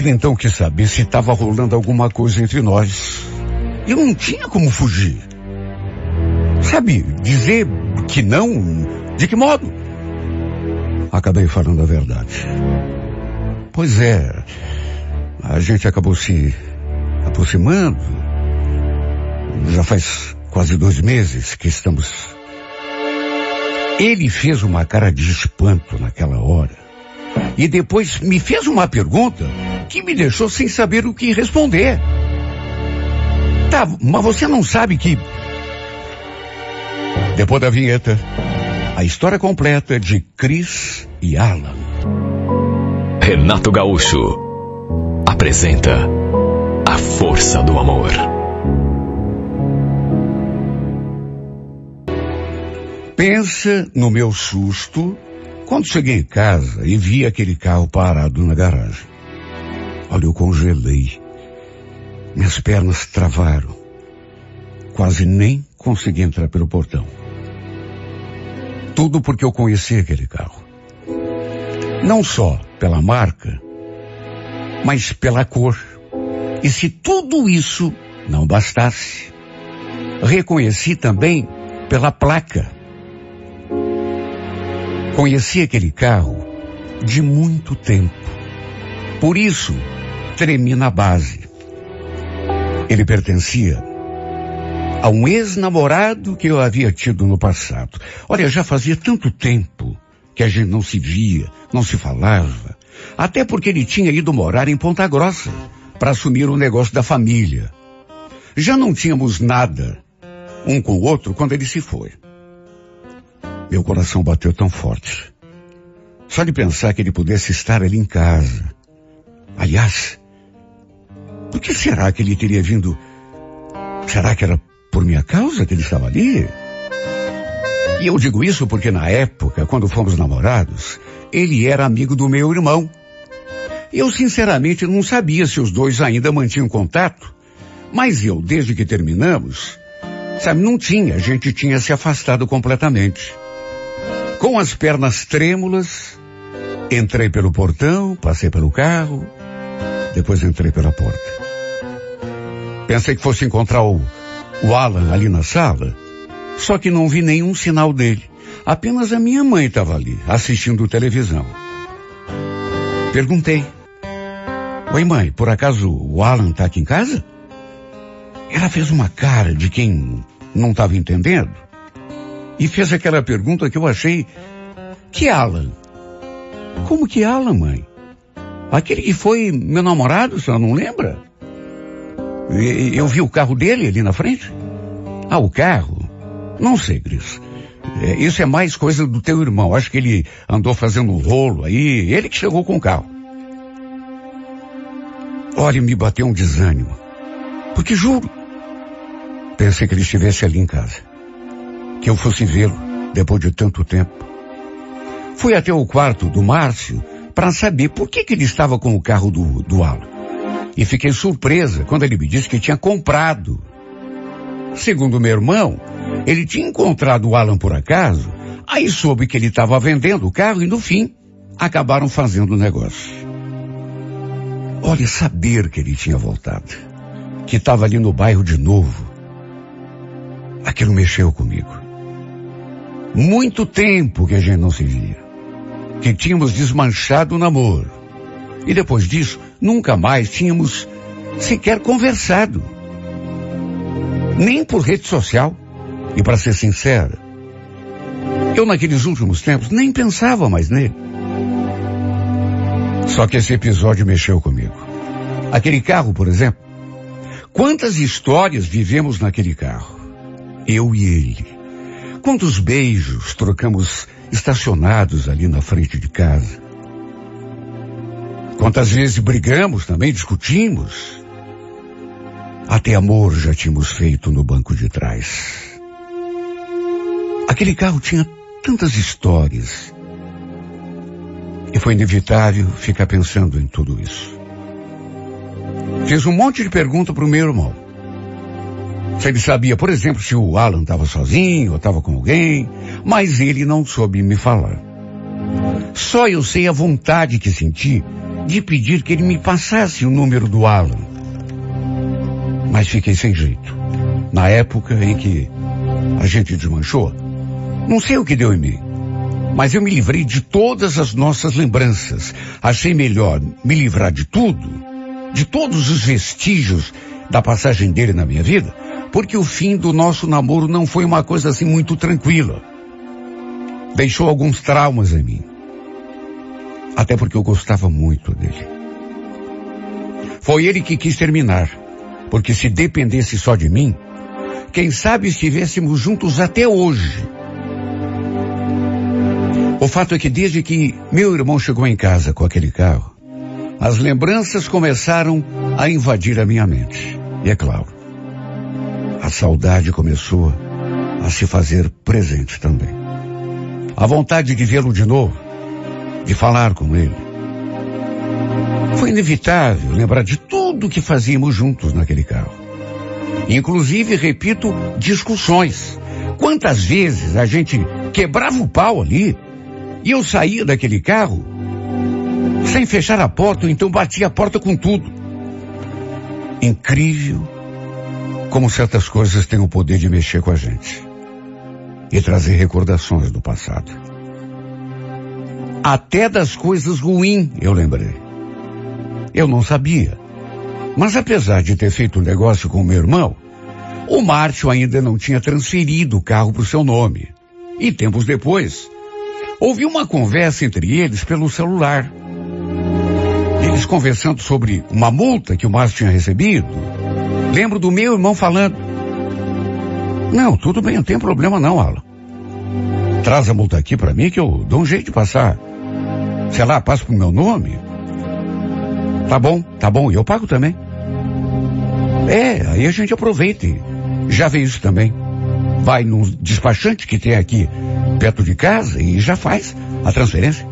Ele então quis saber se estava rolando alguma coisa entre nós. Eu não tinha como fugir. Sabe, dizer que não, de que modo? Acabei falando a verdade. Pois é, a gente acabou se aproximando. Já faz quase 2 meses que estamos... Ele fez uma cara de espanto naquela hora. E depois me fez uma pergunta que me deixou sem saber o que responder. Tá, mas você não sabe que... Depois da vinheta, a história completa de Cris e Alan. Renato Gaúcho apresenta A Força do Amor. Pensa no meu susto quando cheguei em casa e vi aquele carro parado na garagem. Olha, eu congelei. Minhas pernas travaram. Quase nem consegui entrar pelo portão. Tudo porque eu conheci aquele carro. Não só pela marca, mas pela cor. E se tudo isso não bastasse, reconheci também pela placa. Conheci aquele carro de muito tempo. Por isso, tremi na base. Ele pertencia a um ex-namorado que eu havia tido no passado. Olha, já fazia tanto tempo que a gente não se via, não se falava. Até porque ele tinha ido morar em Ponta Grossa para assumir o negócio da família. Já não tínhamos nada um com o outro quando ele se foi. Meu coração bateu tão forte. Só de pensar que ele pudesse estar ali em casa. Aliás, por que será que ele teria vindo? Será que era por minha causa que ele estava ali? E eu digo isso porque na época, quando fomos namorados, ele era amigo do meu irmão. Eu sinceramente não sabia se os dois ainda mantinham contato, mas eu, desde que terminamos, sabe, não tinha, a gente tinha se afastado completamente. Com as pernas trêmulas, entrei pelo portão, passei pelo carro, depois entrei pela porta. Pensei que fosse encontrar o Alan ali na sala, só que não vi nenhum sinal dele. Apenas a minha mãe estava ali, assistindo televisão. Perguntei: oi, mãe, por acaso o Alan está aqui em casa? Ela fez uma cara de quem não estava entendendo e fez aquela pergunta que eu achei: que Alan? Como que Alan, mãe? Aquele que foi meu namorado, a senhora não lembra? Eu vi o carro dele ali na frente. Ah, o carro? Não sei, Cris. Isso é mais coisa do teu irmão. Acho que ele andou fazendo um rolo aí. Ele que chegou com o carro. Olha, me bateu um desânimo. Porque juro, pensei que ele estivesse ali em casa. Que eu fosse vê-lo depois de tanto tempo. Fui até o quarto do Márcio para saber por que ele estava com o carro do Alan. E fiquei surpresa quando ele me disse que tinha comprado. Segundo meu irmão, ele tinha encontrado o Alan por acaso, aí soube que ele estava vendendo o carro e no fim, acabaram fazendo o negócio. Olha, saber que ele tinha voltado, que estava ali no bairro de novo, aquilo mexeu comigo. Muito tempo que a gente não se via, que tínhamos desmanchado o namoro. E depois disso, nunca mais tínhamos sequer conversado. Nem por rede social. E para ser sincera, eu naqueles últimos tempos nem pensava mais nele. Só que esse episódio mexeu comigo. Aquele carro, por exemplo. Quantas histórias vivemos naquele carro? Eu e ele. Quantos beijos trocamos estacionados ali na frente de casa? Quantas vezes brigamos também, discutimos? Até amor já tínhamos feito no banco de trás. Aquele carro tinha tantas histórias. E foi inevitável ficar pensando em tudo isso. Fiz um monte de perguntas para o meu irmão. Se ele sabia, por exemplo, se o Alan estava sozinho ou estava com alguém, mas ele não soube me falar. Só eu sei a vontade que senti de pedir que ele me passasse o número do Alan. Mas fiquei sem jeito. Na época em que a gente desmanchou, não sei o que deu em mim, mas eu me livrei de todas as nossas lembranças. Achei melhor me livrar de tudo, de todos os vestígios da passagem dele na minha vida, porque o fim do nosso namoro não foi uma coisa assim muito tranquila. Deixou alguns traumas em mim. Até porque eu gostava muito dele. Foi ele que quis terminar, porque se dependesse só de mim, quem sabe estivéssemos juntos até hoje. O fato é que desde que meu irmão chegou em casa com aquele carro, as lembranças começaram a invadir a minha mente. E é claro, a saudade começou a se fazer presente também. A vontade de vê-lo de novo, de falar com ele. Foi inevitável lembrar de tudo que fazíamos juntos naquele carro. Inclusive, repito, discussões. Quantas vezes a gente quebrava o pau ali e eu saía daquele carro sem fechar a porta, ou então batia a porta com tudo. Incrível como certas coisas têm o poder de mexer com a gente e trazer recordações do passado. Até das coisas ruins eu lembrei. Eu não sabia, mas apesar de ter feito um negócio com o meu irmão, o Márcio ainda não tinha transferido o carro para o seu nome. E tempos depois, ouvi uma conversa entre eles pelo celular. Eles conversando sobre uma multa que o Márcio tinha recebido. Lembro do meu irmão falando: não, tudo bem, não tem problema não, Alan. Traz a multa aqui para mim que eu dou um jeito de passar. Sei lá, passo pro meu nome. Tá bom, e eu pago também. Aí a gente aproveita e já vê isso também. Vai num despachante que tem aqui perto de casa e já faz a transferência.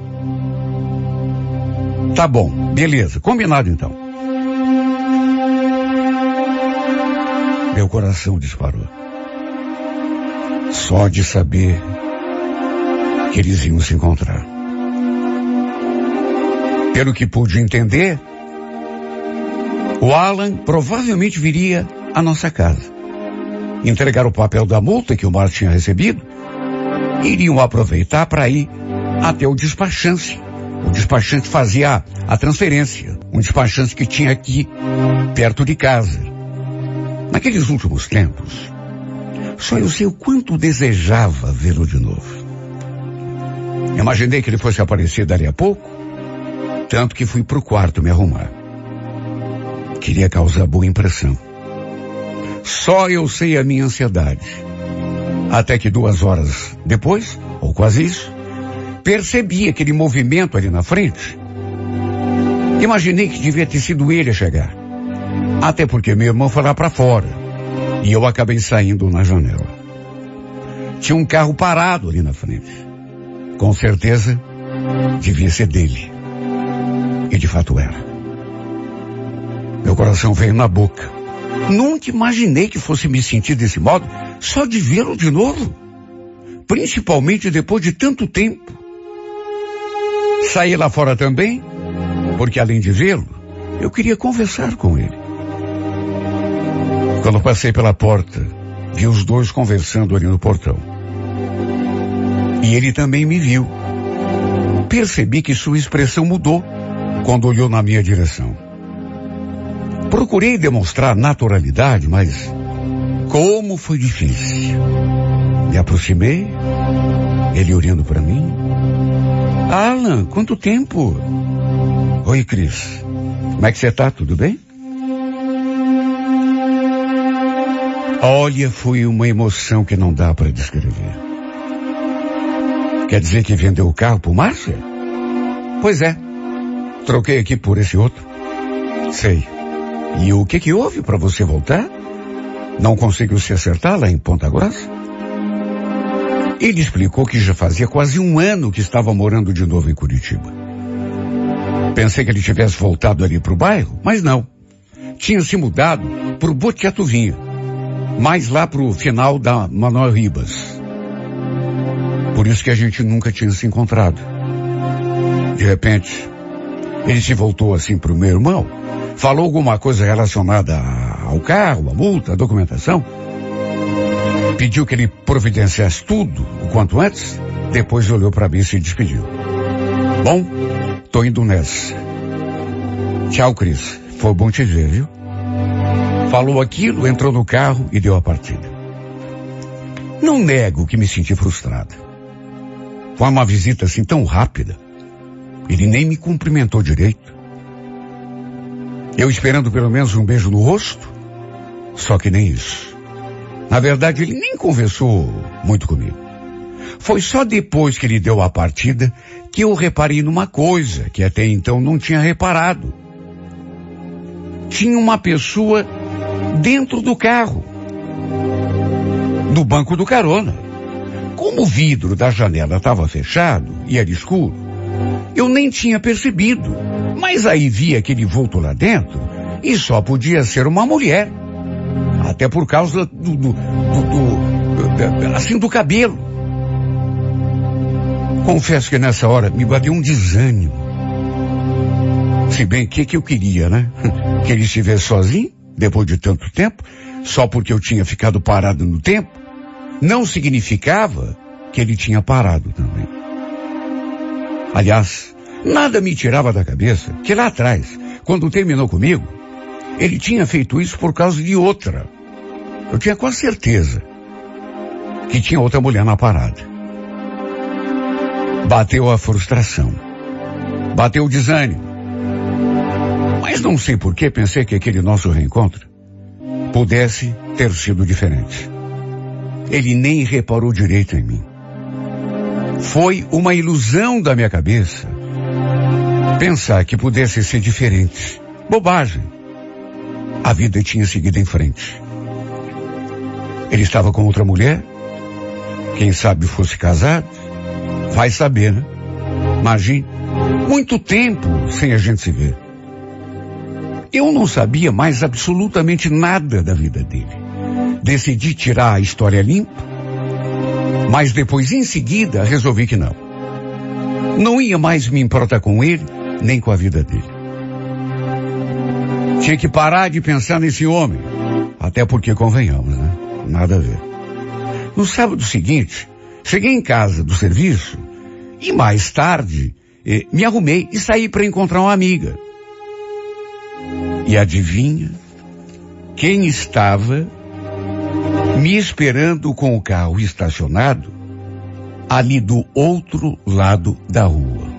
Tá bom, beleza, combinado então. Meu coração disparou. Só de saber que eles iam se encontrar. Pelo que pude entender, o Alan provavelmente viria à nossa casa, entregar o papel da multa que o Márcio tinha recebido, e iriam aproveitar para ir até o despachante. O despachante fazia a transferência, um despachante que tinha aqui, perto de casa. Naqueles últimos tempos, só eu sei o quanto desejava vê-lo de novo. Imaginei que ele fosse aparecer dali a pouco, tanto que fui pro quarto me arrumar. Queria causar boa impressão. Só eu sei a minha ansiedade. Até que 2 horas depois, ou quase isso, percebi aquele movimento ali na frente. Imaginei que devia ter sido ele a chegar. Até porque meu irmão foi lá para fora. E eu acabei saindo na janela. Tinha um carro parado ali na frente. Com certeza, devia ser dele. E de fato era. Meu coração veio na boca. Nunca imaginei que fosse me sentir desse modo só de vê-lo de novo. Principalmente depois de tanto tempo. Saí lá fora também, porque além de vê-lo, eu queria conversar com ele. Quando passei pela porta, vi os dois conversando ali no portão. E ele também me viu. Percebi que sua expressão mudou quando olhou na minha direção. Procurei demonstrar naturalidade, mas como foi difícil. Me aproximei, ele olhando para mim. Alan, quanto tempo? Oi, Cris. Como é que você tá? Tudo bem? Olha, foi uma emoção que não dá para descrever. Quer dizer que vendeu o carro pro Márcio? Pois é. Troquei aqui por esse outro. Sei. E o que houve para você voltar? Não conseguiu se acertar lá em Ponta Grossa? Ele explicou que já fazia quase 1 ano que estava morando de novo em Curitiba. Pensei que ele tivesse voltado ali pro bairro, mas não. Tinha se mudado pro Botiatuvinha, mais lá pro final da Manuel Ribas. Por isso que a gente nunca tinha se encontrado. De repente, Ele se voltou assim para o meu irmão, falou alguma coisa relacionada ao carro, a multa, a documentação. Pediu que ele providenciasse tudo o quanto antes, depois olhou para mim e se despediu. Bom, tô indo nessa. Tchau, Cris. Foi bom te ver, viu? Falou aquilo, entrou no carro e deu a partida. Não nego que me senti frustrado. Foi uma visita assim tão rápida. Ele nem me cumprimentou direito. Eu esperando pelo menos um beijo no rosto, só que nem isso. Na verdade, ele nem conversou muito comigo. Foi só depois que ele deu a partida que eu reparei numa coisa que até então não tinha reparado. Tinha uma pessoa dentro do carro, no banco do carona. Como o vidro da janela estava fechado e era escuro, eu nem tinha percebido. Mas aí vi aquele vulto lá dentro e só podia ser uma mulher. Até por causa do cabelo. Confesso que nessa hora me bateu um desânimo. Se bem que eu queria, né? Que ele estivesse sozinho, depois de tanto tempo, só porque eu tinha ficado parado no tempo, não significava que ele tinha parado também. Aliás, nada me tirava da cabeça que lá atrás, quando terminou comigo, ele tinha feito isso por causa de outra. Eu tinha quase certeza que tinha outra mulher na parada. Bateu a frustração. Bateu o desânimo. Mas não sei por que pensei que aquele nosso reencontro pudesse ter sido diferente. Ele nem reparou direito em mim. Foi uma ilusão da minha cabeça pensar que pudesse ser diferente. Bobagem. A vida tinha seguido em frente. Ele estava com outra mulher. Quem sabe fosse casado. Vai saber, né? Imagine, muito tempo sem a gente se ver. Eu não sabia mais absolutamente nada da vida dele. Decidi tirar a história limpa, mas depois, em seguida, resolvi que não. Não ia mais me importar com ele, nem com a vida dele. Tinha que parar de pensar nesse homem. Até porque, convenhamos, né? Nada a ver. No sábado seguinte, cheguei em casa do serviço e mais tarde me arrumei e saí para encontrar uma amiga. E adivinha quem estava me esperando com o carro estacionado ali do outro lado da rua?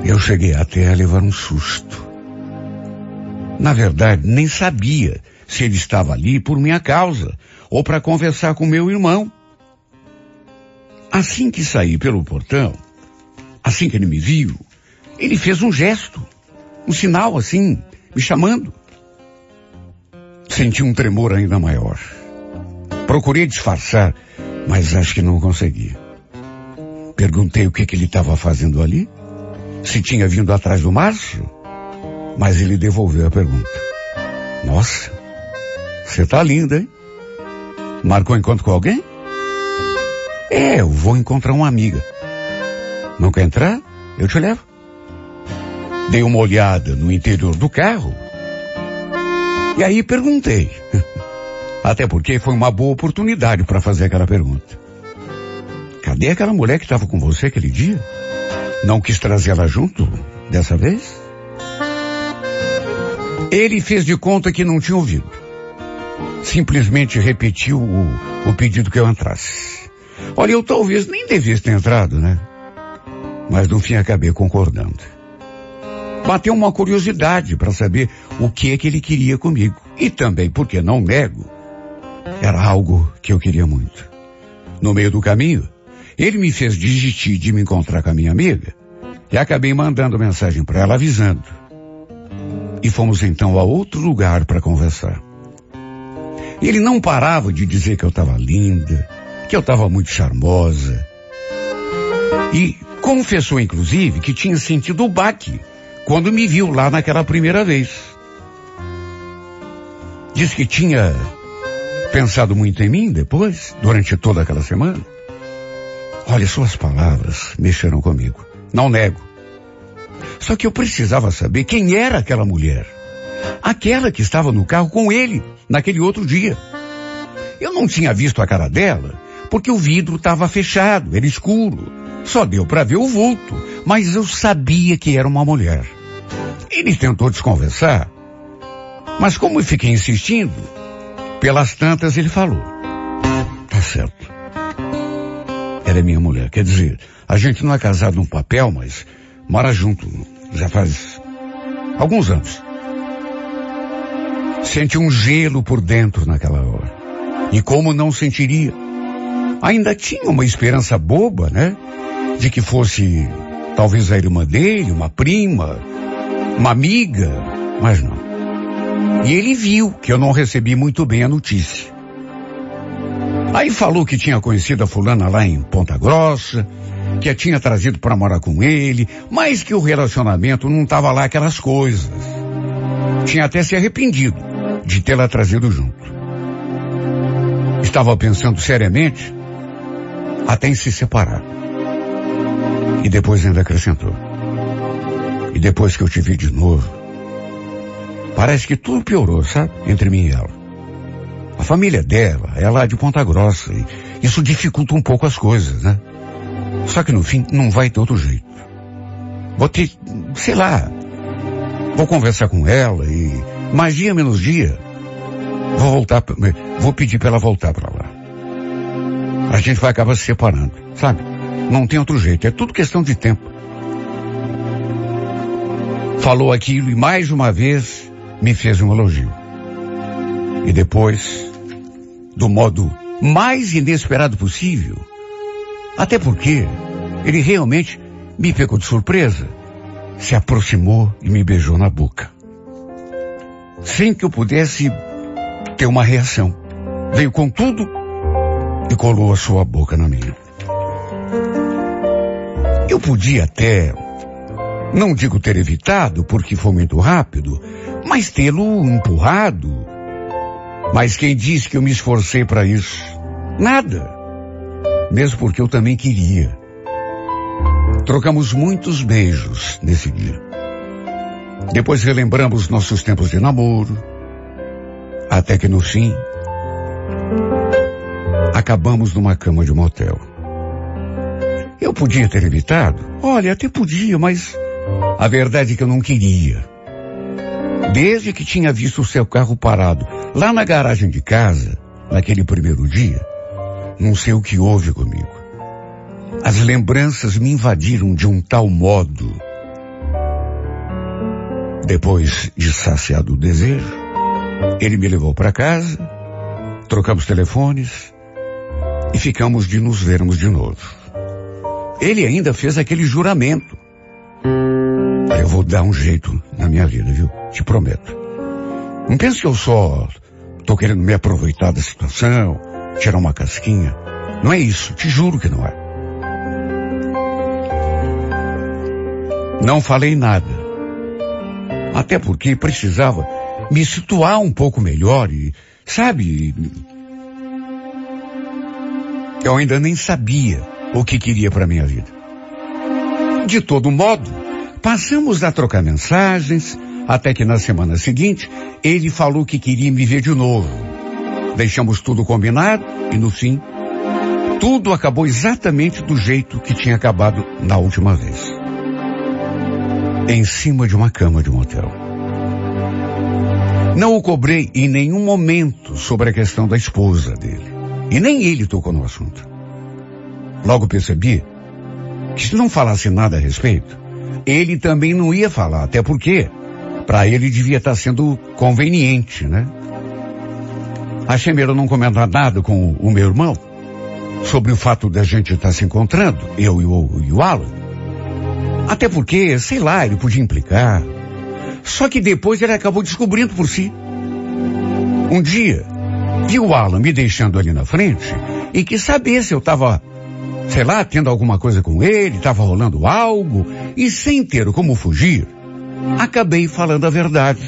Eu cheguei até a levar um susto. Na verdade, nem sabia se ele estava ali por minha causa ou para conversar com meu irmão. Assim que saí pelo portão, assim que ele me viu, ele fez um gesto, um sinal assim, me chamando. Senti um tremor ainda maior. Procurei disfarçar, mas acho que não consegui. Perguntei o que ele estava fazendo ali, se tinha vindo atrás do Márcio, mas ele devolveu a pergunta. Nossa, você tá linda, hein? Marcou encontro com alguém? Eu vou encontrar uma amiga. Não quer entrar? Eu te levo. Dei uma olhada no interior do carro e aí perguntei. Até porque foi uma boa oportunidade para fazer aquela pergunta. Cadê aquela mulher que estava com você aquele dia? Não quis trazer ela junto dessa vez? Ele fez de conta que não tinha ouvido. Simplesmente repetiu o pedido que eu entrasse. Olha, eu talvez nem devesse ter entrado, né? Mas no fim acabei concordando. Bateu uma curiosidade para saber o que é que ele queria comigo. E também, porque não nego, era algo que eu queria muito. No meio do caminho, ele me fez desistir de me encontrar com a minha amiga e acabei mandando mensagem para ela avisando. E fomos então a outro lugar para conversar. Ele não parava de dizer que eu estava linda, que eu estava muito charmosa. E confessou, inclusive, que tinha sentido o baque quando me viu lá naquela primeira vez. Diz que tinha pensado muito em mim depois, durante toda aquela semana. Olha, suas palavras mexeram comigo. Não nego. Só que eu precisava saber quem era aquela mulher. Aquela que estava no carro com ele, naquele outro dia. Eu não tinha visto a cara dela, porque o vidro estava fechado, era escuro. Só deu para ver o vulto, mas eu sabia que era uma mulher. Ele tentou desconversar, mas como eu fiquei insistindo, pelas tantas ele falou: tá certo. Ela é minha mulher, quer dizer, a gente não é casado no papel, mas mora junto, já faz alguns anos. Senti um gelo por dentro naquela hora. E como não sentiria? Ainda tinha uma esperança boba, né? De que fosse talvez a irmã dele, uma prima, uma amiga, mas não. E ele viu que eu não recebi muito bem a notícia. Aí falou que tinha conhecido a fulana lá em Ponta Grossa, que a tinha trazido para morar com ele, mas que o relacionamento não estava lá aquelas coisas. Tinha até se arrependido de tê-la trazido junto. Estava pensando seriamente até em se separar. E depois ainda acrescentou: e depois que eu te vi de novo, parece que tudo piorou, sabe? Entre mim e ela. A família dela é lá de Ponta Grossa e isso dificulta um pouco as coisas, né? Só que no fim não vai ter outro jeito. Vou ter, sei lá, vou conversar com ela e mais dia menos dia vou pedir para ela voltar para lá. A gente vai acabar se separando, sabe? Não tem outro jeito, é tudo questão de tempo. Falou aquilo e mais uma vez me fez um elogio. E depois, do modo mais inesperado possível, até porque ele realmente me pegou de surpresa, se aproximou e me beijou na boca. Sem que eu pudesse ter uma reação. Veio com tudo e colou a sua boca na minha. Eu podia até, não digo ter evitado, porque foi muito rápido, mas tê-lo empurrado. Mas quem disse que eu me esforcei para isso? Nada. Mesmo porque eu também queria. Trocamos muitos beijos nesse dia. Depois relembramos nossos tempos de namoro. Até que no fim, acabamos numa cama de motel. Eu podia ter evitado? Olha, até podia, mas a verdade é que eu não queria. Desde que tinha visto o seu carro parado lá na garagem de casa, naquele primeiro dia, não sei o que houve comigo. As lembranças me invadiram de um tal modo. Depois de saciado o desejo, ele me levou para casa, trocamos telefones e ficamos de nos vermos de novo. Ele ainda fez aquele juramento. Eu vou dar um jeito na minha vida, viu? Te prometo. Não pense que eu só tô querendo me aproveitar da situação, tirar uma casquinha. Não é isso, te juro que não é. Não falei nada. Até porque precisava me situar um pouco melhor e, sabe, eu ainda nem sabia o que queria para minha vida. De todo modo, passamos a trocar mensagens, até que na semana seguinte, ele falou que queria me ver de novo. Deixamos tudo combinado e no fim, tudo acabou exatamente do jeito que tinha acabado na última vez. Em cima de uma cama de motel. Não o cobrei em nenhum momento sobre a questão da esposa dele. E nem ele tocou no assunto. Logo percebi que se não falasse nada a respeito, ele também não ia falar, até porque para ele devia estar sendo conveniente, né? Achei melhor não comentar nada com o meu irmão sobre o fato da gente estar se encontrando, eu e o Alan. Até porque, sei lá, ele podia implicar. Só que depois ele acabou descobrindo por si. Um dia, viu o Alan me deixando ali na frente e quis saber se eu estava, sei lá, tendo alguma coisa com ele, estava rolando algo, e sem ter como fugir, acabei falando a verdade.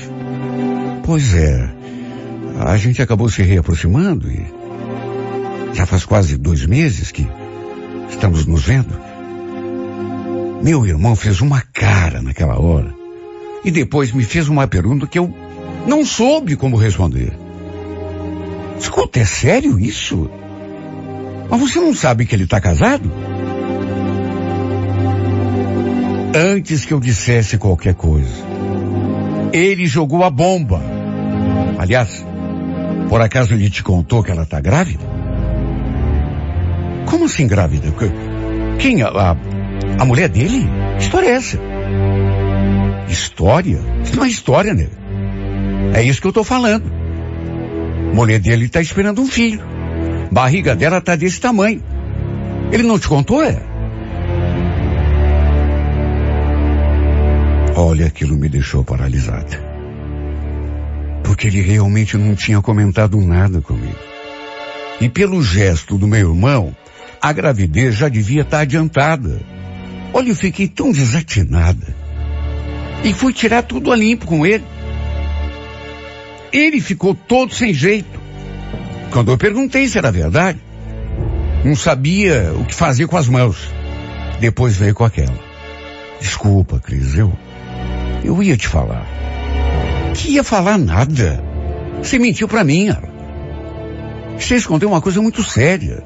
Pois é, a gente acabou se reaproximando e já faz quase 2 meses que estamos nos vendo. Meu irmão fez uma cara naquela hora e depois me fez uma pergunta que eu não soube como responder. Escuta, é sério isso? Mas você não sabe que ele está casado? Antes que eu dissesse qualquer coisa, ele jogou a bomba. Aliás, por acaso ele te contou que ela está grávida? Como assim grávida? Quem? A mulher dele? Que história é essa? História? Isso não é história, né? É isso que eu tô falando. A mulher dele está esperando um filho. A barriga dela tá desse tamanho. Ele não te contou, é? Olha, aquilo me deixou paralisada. Porque ele realmente não tinha comentado nada comigo. E pelo gesto do meu irmão, a gravidez já devia estar adiantada. Olha, eu fiquei tão desatinada. E fui tirar tudo a limpo com ele. Ele ficou todo sem jeito. Quando eu perguntei se era verdade, não sabia o que fazer com as mãos. Depois veio com aquela. Desculpa, Cris, eu ia te falar. Que ia falar nada. Você mentiu pra mim. Você escondeu uma coisa muito séria.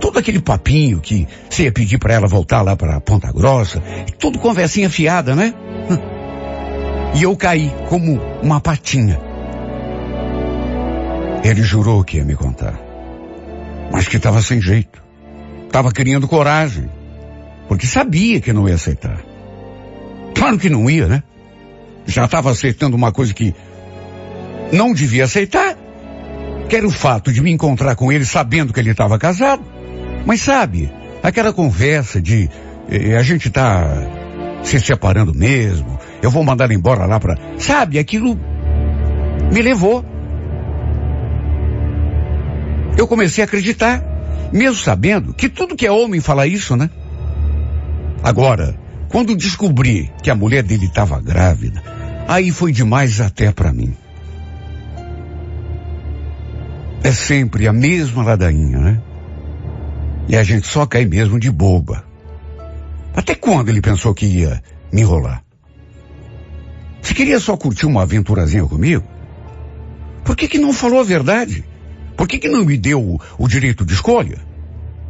Todo aquele papinho que você ia pedir pra ela voltar lá pra Ponta Grossa, tudo conversinha fiada, né? E eu caí como uma patinha. Ele jurou que ia me contar, mas que estava sem jeito. Estava criando coragem, porque sabia que não ia aceitar. Claro que não ia, né? Já estava aceitando uma coisa que não devia aceitar, que era o fato de me encontrar com ele sabendo que ele estava casado. Mas sabe, aquela conversa de a gente tá se separando mesmo, eu vou mandar ele embora lá pra... Sabe, aquilo me levou. Eu comecei a acreditar, mesmo sabendo que tudo que é homem fala isso, né? Agora, quando descobri que a mulher dele estava grávida, aí foi demais até pra mim. É sempre a mesma ladainha, né? E a gente só cai mesmo de boba. Até quando ele pensou que ia me enrolar? Se queria só curtir uma aventurazinha comigo, por que não falou a verdade? Por que não me deu o direito de escolha?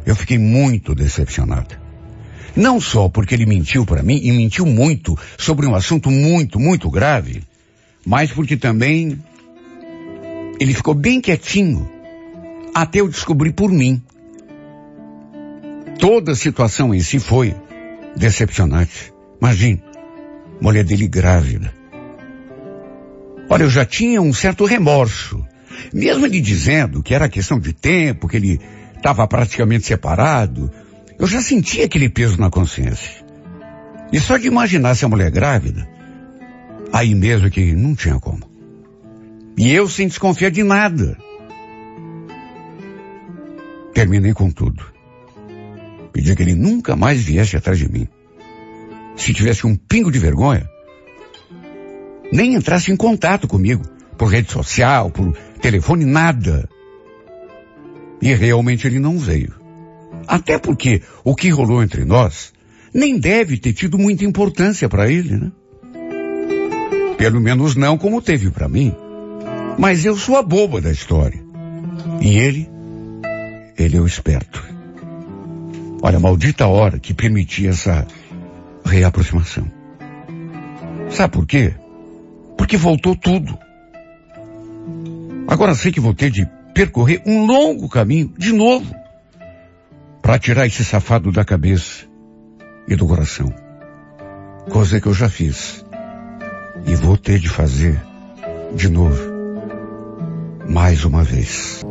Eu fiquei muito decepcionada. Não só porque ele mentiu para mim, e mentiu muito sobre um assunto muito, muito grave, mas porque também ele ficou bem quietinho até eu descobrir por mim. Toda a situação em si foi decepcionante. Imagine, mulher dele grávida. Olha, eu já tinha um certo remorso. Mesmo ele dizendo que era questão de tempo, que ele estava praticamente separado, eu já sentia aquele peso na consciência. E só de imaginar se a mulher grávida, aí mesmo que não tinha como. E eu sem desconfiar de nada. Terminei com tudo. Pedi que ele nunca mais viesse atrás de mim. Se tivesse um pingo de vergonha, nem entrasse em contato comigo, por rede social, por telefone, nada. E realmente ele não veio. Até porque o que rolou entre nós nem deve ter tido muita importância para ele, né? Pelo menos não como teve para mim. Mas eu sou a boba da história. E ele é o esperto. Olha, a maldita hora que permitia essa reaproximação. Sabe por quê? Porque voltou tudo. Agora sei que vou ter de percorrer um longo caminho, de novo, para tirar esse safado da cabeça e do coração. Coisa que eu já fiz. E vou ter de fazer de novo. Mais uma vez.